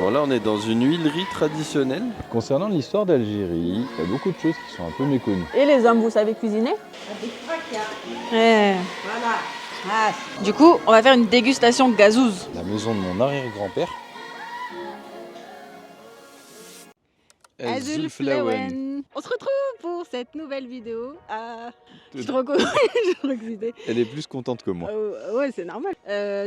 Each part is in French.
Bon là on est dans une huilerie traditionnelle. Concernant l'histoire d'Algérie, il y a beaucoup de choses qui sont un peu méconnues. Et les hommes, vous savez cuisiner? Ouais. Voilà. Ah, Du coup, on va faire une dégustation gazouze. La maison de mon arrière-grand-père. Azulflawen. On se retrouve pour cette nouvelle vidéo. Je suis trop contente. Je suis trop excitée. Elle est plus contente que moi. Ouais, c'est normal.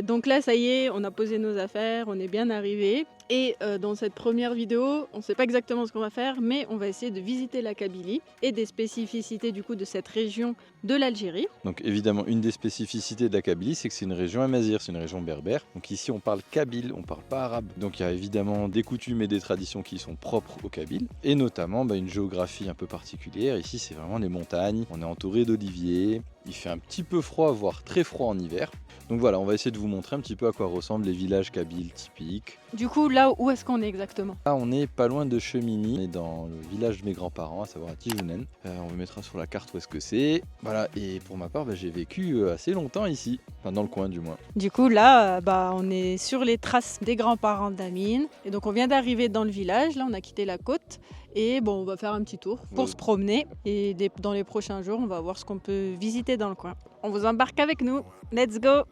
Donc là, ça y est, on a posé nos affaires, on est bien arrivé. Et dans cette première vidéo, on ne sait pas exactement ce qu'on va faire, mais on va essayer de visiter la Kabylie et des spécificités du coup de cette région de l'Algérie. Donc évidemment, une des spécificités de la Kabylie, c'est que c'est une région amazigh, c'est une région berbère. Donc ici, on parle kabyle, on parle pas arabe. Donc il y a évidemment des coutumes et des traditions qui sont propres aux Kabyles. Et notamment une géographie un peu particulière. Ici, c'est vraiment les montagnes. On est entouré d'oliviers. Il fait un petit peu froid, voire très froid en hiver. Donc voilà, on va essayer de vous montrer un petit peu à quoi ressemblent les villages kabyles typiques. Du coup, là, où est-ce qu'on est exactement? Là, on est pas loin de Chemini, on est dans le village de mes grands-parents, à savoir à Tijounen. On vous mettra sur la carte où est-ce que c'est. Voilà, et pour ma part, j'ai vécu assez longtemps ici, enfin dans le coin du moins. Du coup, là, on est sur les traces des grands-parents d'Amine. Et donc, on vient d'arriver dans le village. Là, on a quitté la côte. Et bon, on va faire un petit tour pour se promener. Et dans les prochains jours, on va voir ce qu'on peut visiter dans le coin. On vous embarque avec nous. Let's go!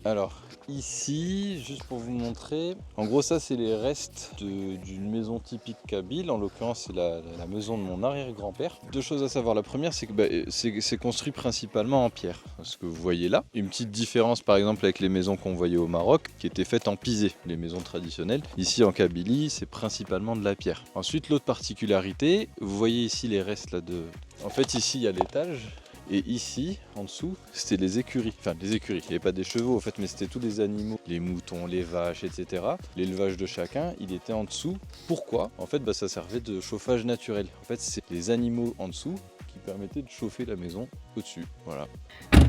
Alors, ici, juste pour vous montrer, en gros, ça, c'est les restes d'une maison typique kabyle. En l'occurrence, c'est la maison de mon arrière-grand-père. Deux choses à savoir. La première, c'est que c'est construit principalement en pierre. Ce que vous voyez là. Une petite différence, par exemple, avec les maisons qu'on voyait au Maroc, qui étaient faites en pisé, les maisons traditionnelles. Ici, en Kabylie, c'est principalement de la pierre. Ensuite, l'autre particularité, vous voyez ici les restes là de... En fait, ici, il y a l'étage. Et ici, en dessous, c'était les écuries. Enfin, les écuries. Il n'y avait pas des chevaux, en fait, mais c'était tous les animaux. Les moutons, les vaches, etc. L'élevage de chacun, il était en dessous. Pourquoi? En fait, ça servait de chauffage naturel. En fait, c'est les animaux en dessous qui permettaient de chauffer la maison au-dessus. Voilà.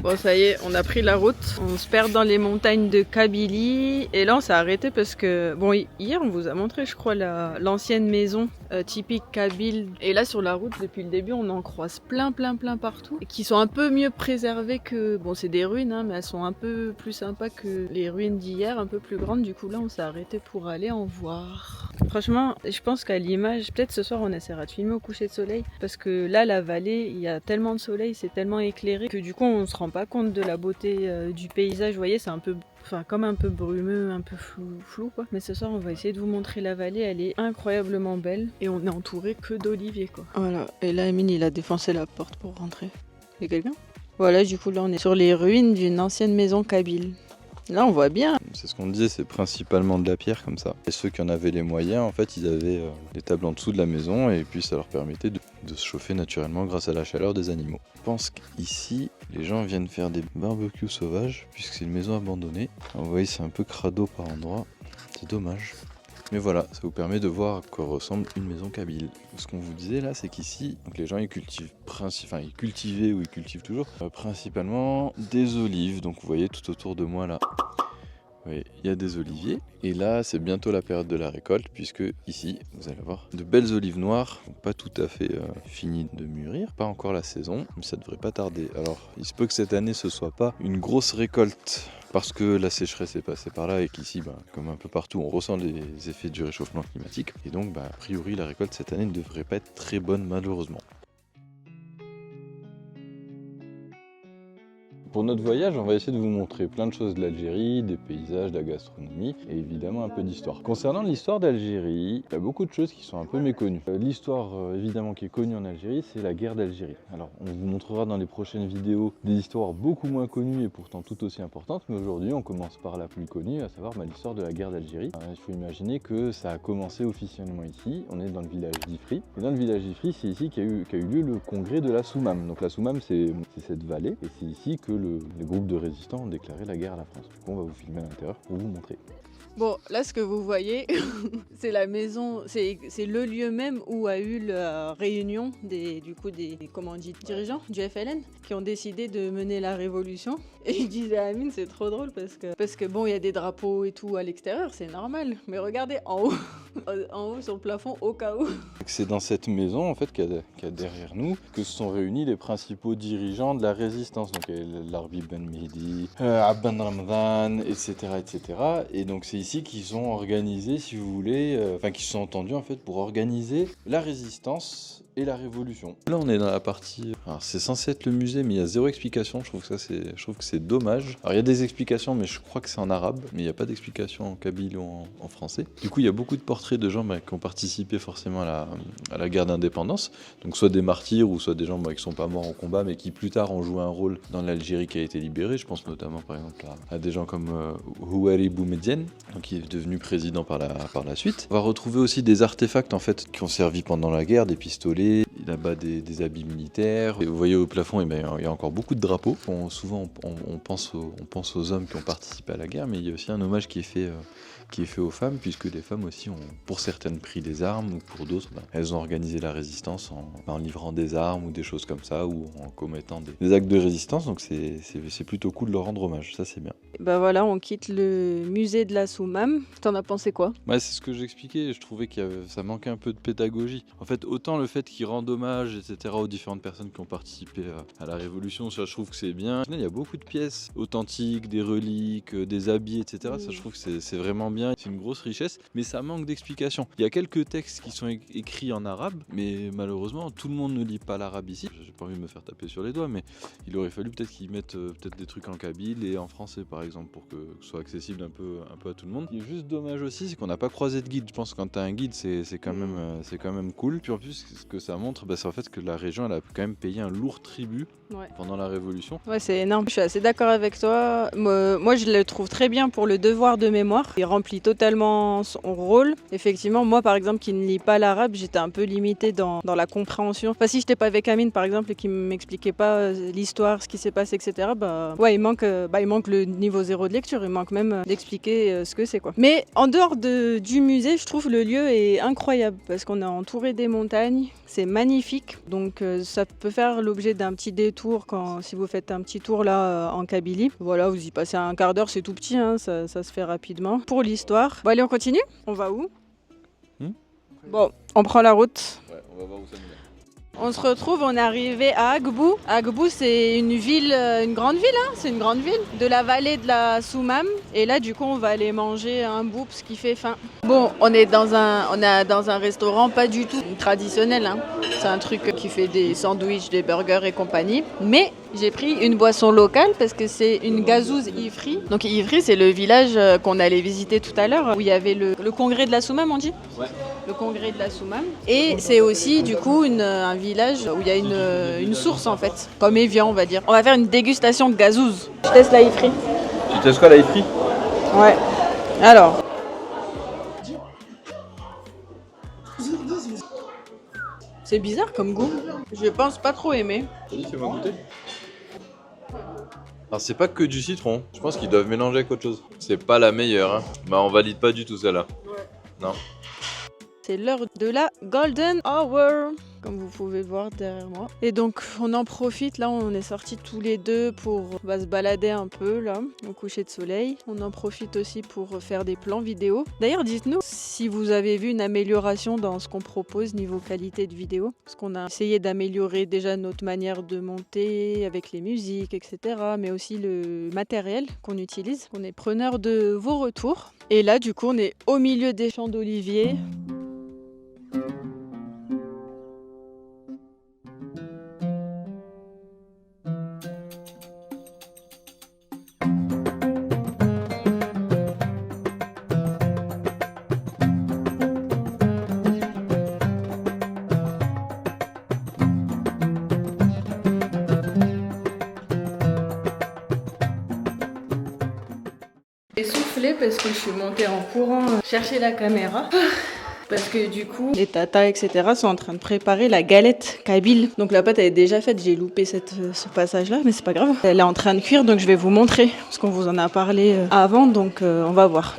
Bon, ça y est, on a pris la route. On se perd dans les montagnes de Kabylie. Et là, on s'est arrêté parce que... Bon, hier, on vous a montré, je crois, l'ancienne maison typique kabyle. Et là, sur la route, depuis le début, on en croise plein partout. Et qui sont un peu mieux préservées que... Bon, c'est des ruines, hein, mais elles sont un peu plus sympas que les ruines d'hier, un peu plus grandes. Du coup, là, on s'est arrêté pour aller en voir. Franchement, je pense qu'à l'image, peut-être ce soir, on essaiera de filmer au coucher de soleil. Parce que là, la vallée, il y a tellement de soleil, c'est tellement éclairé que du coup, on se rend pas compte de la beauté du paysage. Vous voyez, c'est un peu... Enfin, comme un peu brumeux, un peu flou quoi. Mais ce soir, on va essayer de vous montrer la vallée. Elle est incroyablement belle. Et on est entouré que d'oliviers, quoi. Voilà. Et là, Amine, il a défoncé la porte pour rentrer. Il y a quelqu'un? Voilà, du coup, là, on est sur les ruines d'une ancienne maison kabyle. Là, on voit bien. C'est ce qu'on disait, c'est principalement de la pierre comme ça. Et ceux qui en avaient les moyens, en fait, ils avaient des tables en dessous de la maison et puis ça leur permettait de se chauffer naturellement grâce à la chaleur des animaux. Je pense qu'ici, les gens viennent faire des barbecues sauvages puisque c'est une maison abandonnée. Alors, vous voyez, c'est un peu crado par endroit. C'est dommage. Mais voilà, ça vous permet de voir à quoi ressemble une maison kabyle. Ce qu'on vous disait là, c'est qu'ici, les gens ils cultivent ils cultivaient ou ils cultivent toujours principalement des olives. Donc vous voyez tout autour de moi là, oui, il y a des oliviers. Et là, c'est bientôt la période de la récolte puisque ici, vous allez voir de belles olives noires, pas tout à fait finies de mûrir, pas encore la saison, mais ça devrait pas tarder. Alors, il se peut que cette année ce soit pas une grosse récolte parce que la sécheresse est passée par là et qu'ici, comme un peu partout, on ressent les effets du réchauffement climatique. Et donc, a priori, la récolte cette année ne devrait pas être très bonne malheureusement. Pour notre voyage, on va essayer de vous montrer plein de choses de l'Algérie, des paysages, de la gastronomie et évidemment un peu d'histoire. Concernant l'histoire d'Algérie, il y a beaucoup de choses qui sont un peu méconnues. L'histoire évidemment qui est connue en Algérie, c'est la guerre d'Algérie. Alors on vous montrera dans les prochaines vidéos des histoires beaucoup moins connues et pourtant tout aussi importantes, mais aujourd'hui on commence par la plus connue, à savoir l'histoire de la guerre d'Algérie. Il faut imaginer que ça a commencé officiellement ici, on est dans le village d'Ifri. Et dans le village d'Ifri, c'est ici qu'a eu lieu le congrès de la Soumam. Donc la Soumam, c'est cette vallée et c'est ici que les groupes de résistants ont déclaré la guerre à la France. Du coup, on va vous filmer à l'intérieur pour vous montrer. Bon, là, ce que vous voyez, c'est la maison, c'est le lieu même où a eu la réunion des dirigeants du FLN qui ont décidé de mener la révolution. Et il disait à Amine, c'est trop drôle parce que bon, il y a des drapeaux et tout à l'extérieur, c'est normal. Mais regardez en haut, en haut sur le plafond, au cas où. C'est dans cette maison en fait qu'il y a derrière nous que se sont réunis les principaux dirigeants de la résistance. Donc Larbi Ben Mehdi, Abban Ramadan, etc. Et donc c'est ici qui sont organisés, si vous voulez, qui se sont entendus en fait pour organiser la résistance et la révolution. Là on est dans la partie, alors c'est censé être le musée mais il y a zéro explication, je trouve que c'est dommage. Alors il y a des explications mais je crois que c'est en arabe, mais il n'y a pas d'explication en kabyle ou en français. Du coup il y a beaucoup de portraits de gens qui ont participé forcément à la guerre d'indépendance, donc soit des martyrs ou soit des gens qui sont pas morts en combat mais qui plus tard ont joué un rôle dans l'Algérie qui a été libérée. Je pense notamment par exemple à des gens comme Houari Boumedienne, qui est devenu président par la suite. On va retrouver aussi des artefacts en fait qui ont servi pendant la guerre, des pistolets, là-bas des habits militaires. Et vous voyez au plafond, il y a encore beaucoup de drapeaux. Souvent on pense aux hommes qui ont participé à la guerre, mais il y a aussi un hommage qui est fait aux femmes, puisque les femmes aussi ont, pour certaines, pris des armes, ou pour d'autres, elles ont organisé la résistance en livrant des armes ou des choses comme ça, ou en commettant des actes de résistance, donc c'est plutôt cool de leur rendre hommage, ça c'est bien. Bah voilà, on quitte le musée de la Soumam. T'en as pensé quoi? Ouais, c'est ce que j'expliquais, je trouvais que ça manquait un peu de pédagogie. En fait, autant le fait qu'ils rendent hommage, etc., aux différentes personnes qui ont participé à la Révolution, ça je trouve que c'est bien. Il y a beaucoup de pièces authentiques, des reliques, des habits, etc., ça je trouve que c'est vraiment bien, c'est une grosse richesse, mais ça manque d'explications. Il y a quelques textes qui sont écrits en arabe, mais malheureusement, tout le monde ne lit pas l'arabe ici. J'ai pas envie de me faire taper sur les doigts, mais il aurait fallu peut-être qu'ils mettent des trucs en kabyle et en français, par exemple, pour que ce soit accessible un peu à tout le monde. Ce qui est juste dommage aussi, c'est qu'on n'a pas croisé de guide. Je pense que quand tu as un guide, c'est quand même cool. Puis en plus, ce que ça montre, c'est en fait que la région, elle a quand même payé un lourd tribut pendant la Révolution. Ouais, c'est énorme. Je suis assez d'accord avec toi. Moi, je le trouve très bien pour le devoir de mémoire. Il remplit totalement son rôle. Effectivement, moi, par exemple, qui ne lis pas l'arabe, j'étais un peu limitée dans la compréhension. Enfin, si j'étais pas avec Amine, par exemple, et qu'il m'expliquait pas l'histoire, ce qui s'est passé, etc., il manque le niveau 0 de lecture. Il manque même d'expliquer ce que c'est, quoi. Mais en dehors du musée, je trouve le lieu est incroyable parce qu'on est entouré des montagnes. C'est magnifique. Donc, ça peut faire l'objet d'un petit détour si vous faites un petit tour là en Kabylie. Voilà, vous y passez un quart d'heure, c'est tout petit, hein, ça se fait rapidement. Pour l'histoire, bon allez, on continue. On va où? Bon, on prend la route. Ouais, on va voir où ça nous mène. On se retrouve, on est arrivé à Agbou. Agbou, c'est une ville, une grande ville, hein, c'est une grande ville de la vallée de la Soumam. Et là, du coup, on va aller manger un bout parce qu'il fait faim. Bon, on est dans un restaurant pas du tout traditionnel, hein. C'est un truc qui fait des sandwichs, des burgers et compagnie. Mais j'ai pris une boisson locale parce que c'est une gazouze Ifri. Donc Ifri, c'est le village qu'on allait visiter tout à l'heure, où il y avait le congrès de la Soumam, on dit ? Ouais. Le congrès de la Soumam. Et c'est aussi, du coup, un village où il y a une source, en fait, comme Evian, on va dire. On va faire une dégustation gazouze. Je teste la Ifri. Tu testes quoi, la Ifri ? Ouais. Alors. C'est bizarre comme goût. Je pense pas trop aimer. Vas-y, fais-moi goûter. Alors c'est pas que du citron, je pense qu'ils doivent mélanger avec autre chose. C'est pas la meilleure, hein. Bah on valide pas du tout celle-là. Ouais. Non. C'est l'heure de la Golden Hour, comme vous pouvez voir derrière moi. Et donc on en profite, là on est sortis tous les deux pour se balader un peu là, au coucher de soleil. On en profite aussi pour faire des plans vidéo. D'ailleurs dites-nous si vous avez vu une amélioration dans ce qu'on propose niveau qualité de vidéo. Parce qu'on a essayé d'améliorer déjà notre manière de monter avec les musiques, etc. Mais aussi le matériel qu'on utilise. On est preneur de vos retours. Et là du coup on est au milieu des champs d'oliviers. Essoufflée parce que je suis montée en courant chercher la caméra. Parce que du coup, les tatas, etc. sont en train de préparer la galette kabyle. Donc la pâte elle est déjà faite, j'ai loupé ce passage-là, mais c'est pas grave. Elle est en train de cuire, donc je vais vous montrer. Parce qu'on vous en a parlé avant, donc on va voir.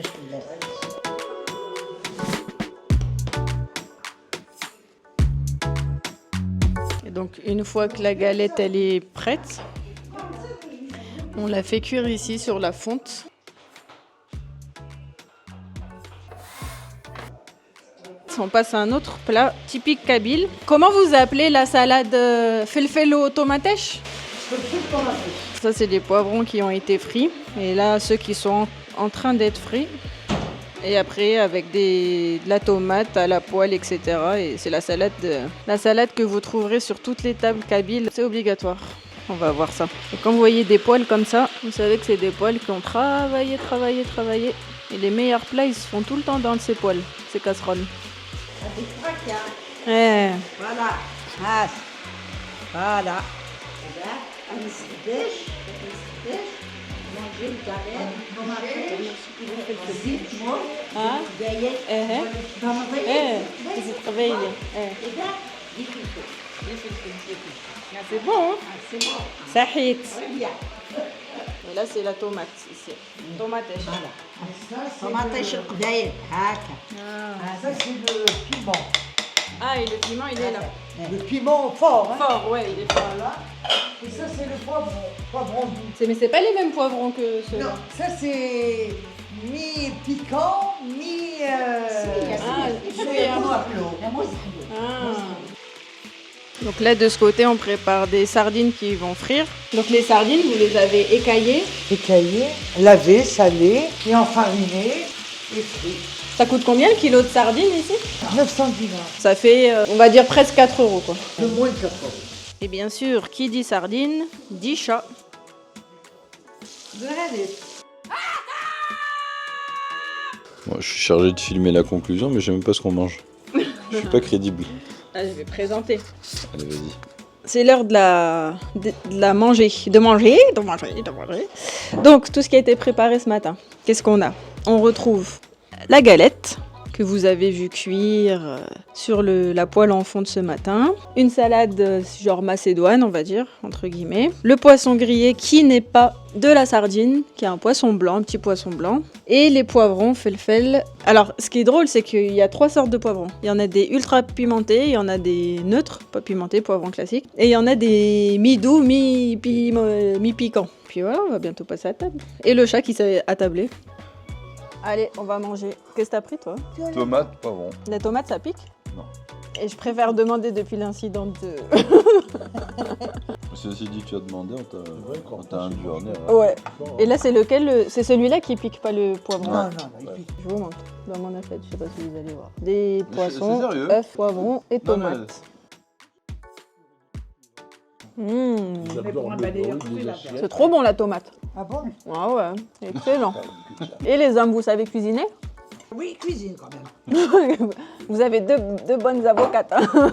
Et donc une fois que la galette elle est prête, on la fait cuire ici sur la fonte. On passe à un autre plat typique kabyle. Comment vous appelez la salade felfelo tomatèche ? Ça, c'est des poivrons qui ont été frits. Et là, ceux qui sont en train d'être frits. Et après, avec de la tomate à la poêle, etc. Et c'est la salade que vous trouverez sur toutes les tables kabyles. C'est obligatoire. On va voir ça. Et quand vous voyez des poêles comme ça, vous savez que c'est des poêles qui ont travaillé. Et les meilleurs plats, ils se font tout le temps dans ces poêles, ces casseroles. Ouais. Voilà. Ah. Voilà. C'est bon, hein? Ça hit. Et là, c'est la tomate ici. Tomate. Tomate القداير هكا. Ça c'est le piment. Ah, et le piment, il est là. Le piment fort. Hein. Fort, ouais, il est fort. Voilà. Et ça c'est le poivron doux. Mais c'est pas les mêmes poivrons que ceux-là. Non, ça c'est mi-piquant, mi... Donc là, de ce côté, on prépare des sardines qui vont frire. Donc les sardines, vous les avez écaillées. Écaillé, lavé, salé et enfariné et frit. Ça coûte combien le kilo de sardines ici? 900 dinars. Ça fait, on va dire, presque 4 € quoi. De moins de 4 euros. Et bien sûr, qui dit sardine, dit chat. Moi, je suis chargé de filmer la conclusion, mais je sais même pas ce qu'on mange. Je suis pas crédible. Ah, je vais présenter. Allez, vas-y. C'est l'heure de la manger. De manger. Donc, tout ce qui a été préparé ce matin, qu'est-ce qu'on a? On retrouve la galette que vous avez vu cuire sur la poêle en fonte ce matin. Une salade genre macédoine, on va dire, entre guillemets. Le poisson grillé qui n'est pas de la sardine, qui est un poisson blanc, un petit poisson blanc. Et les poivrons felfel. Alors, ce qui est drôle, c'est qu'il y a 3 sortes de poivrons. Il y en a des ultra pimentés, il y en a des neutres, pas pimentés, poivrons classiques. Et il y en a des mi-doux, mi-piquants. Puis voilà, on va bientôt passer à table. Et le chat qui s'est attablé. Allez, on va manger. Qu'est-ce que t'as pris, toi? Tomate, poivron. La tomate, ça pique? Non. Et je préfère demander depuis l'incident de... Ceci dit, tu as demandé, on t'a induit en erreur. Ouais. Et là, c'est lequel? C'est celui-là qui pique pas le poivron. Non, il pique. Je vous montre. Dans mon assiette, je sais pas si vous allez voir. Des c'est poissons, sérieux œufs, poivrons et Non, mais- tomates. Mmh. C'est trop bon la tomate. Ah bon? Ah ouais, excellent. Et les hommes, vous savez cuisiner? Oui, cuisine quand même. Vous avez deux bonnes avocates. Hein. Non,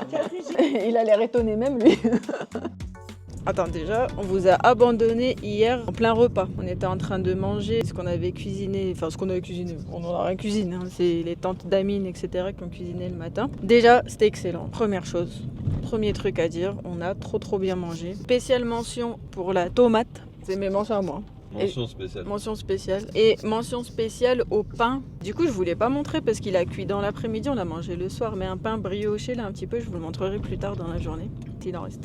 tu as cuisiné. Il a l'air étonné même lui. Attends, déjà, on vous a abandonné hier en plein repas. On était en train de manger ce qu'on avait cuisiné, enfin ce qu'on avait cuisiné, on n'en a rien cuisiné, hein. C'est les tantes d'Amine, etc. qui ont cuisiné le matin. Déjà, c'était excellent. Première chose, premier truc à dire, on a trop bien mangé. Spéciale mention pour la tomate, c'est mes mentions à moi. Mention spéciale. Mention spéciale. Et mention spéciale au pain. Du coup, je voulais pas montrer parce qu'il a cuit dans l'après-midi, on l'a mangé le soir. Mais un pain brioché, là, un petit peu, je vous le montrerai plus tard dans la journée, s'il en reste.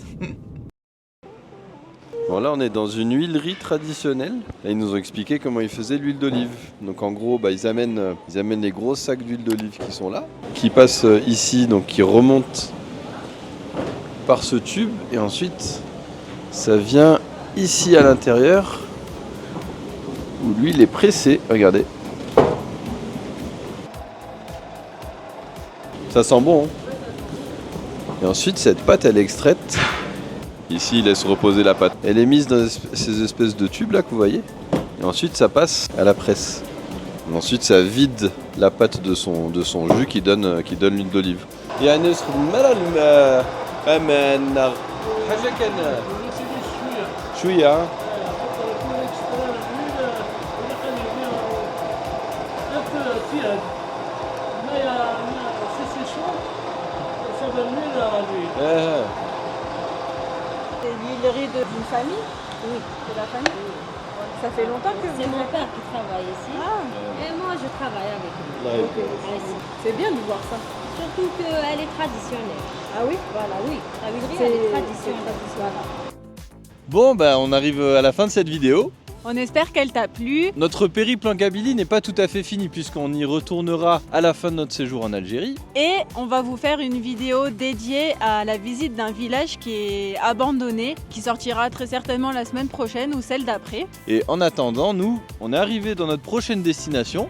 Bon, là on est dans une huilerie traditionnelle. Là, ils nous ont expliqué comment ils faisaient l'huile d'olive. Donc en gros, ils amènent les gros sacs d'huile d'olive qui sont là, qui passent ici, donc qui remontent par ce tube. Et ensuite, ça vient ici à l'intérieur, où l'huile est pressée. Regardez. Ça sent bon, hein. Et ensuite, cette pâte, elle est extraite. Ici, il laisse reposer la pâte. Elle est mise dans ces espèces de tubes là que vous voyez. Et ensuite, ça passe à la presse. Et ensuite, ça vide la pâte de son jus qui donne l'huile d'olive. C'est l'huilerie d'une famille? Oui. De la famille? Oui. Ça fait longtemps que vous C'est mon êtes père qui travaille ici. Ah, Et moi, je travaille avec lui. Ici. c'est bien de voir ça. Surtout qu'elle est traditionnelle. Ah oui? Voilà, oui. La huilerie, C'est- elle est c'est traditionnelle. traditionnel. Voilà. Bon, on arrive à la fin de cette vidéo. On espère qu'elle t'a plu. Notre périple en Kabylie n'est pas tout à fait fini puisqu'on y retournera à la fin de notre séjour en Algérie. Et on va vous faire une vidéo dédiée à la visite d'un village qui est abandonné, qui sortira très certainement la semaine prochaine ou celle d'après. Et en attendant, nous, on est arrivé dans notre prochaine destination.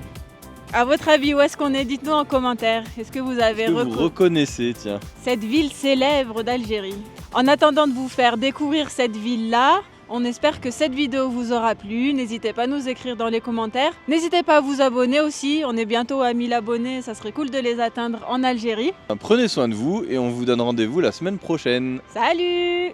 À votre avis, où est-ce qu'on est? Dites-nous en commentaire. Est-ce que vous avez Que vous reconnaissez, tiens. cette ville célèbre d'Algérie? En attendant de vous faire découvrir cette ville-là, on espère que cette vidéo vous aura plu. N'hésitez pas à nous écrire dans les commentaires. N'hésitez pas à vous abonner aussi. On est bientôt à 1000 abonnés. Ça serait cool de les atteindre en Algérie. Prenez soin de vous et on vous donne rendez-vous la semaine prochaine. Salut!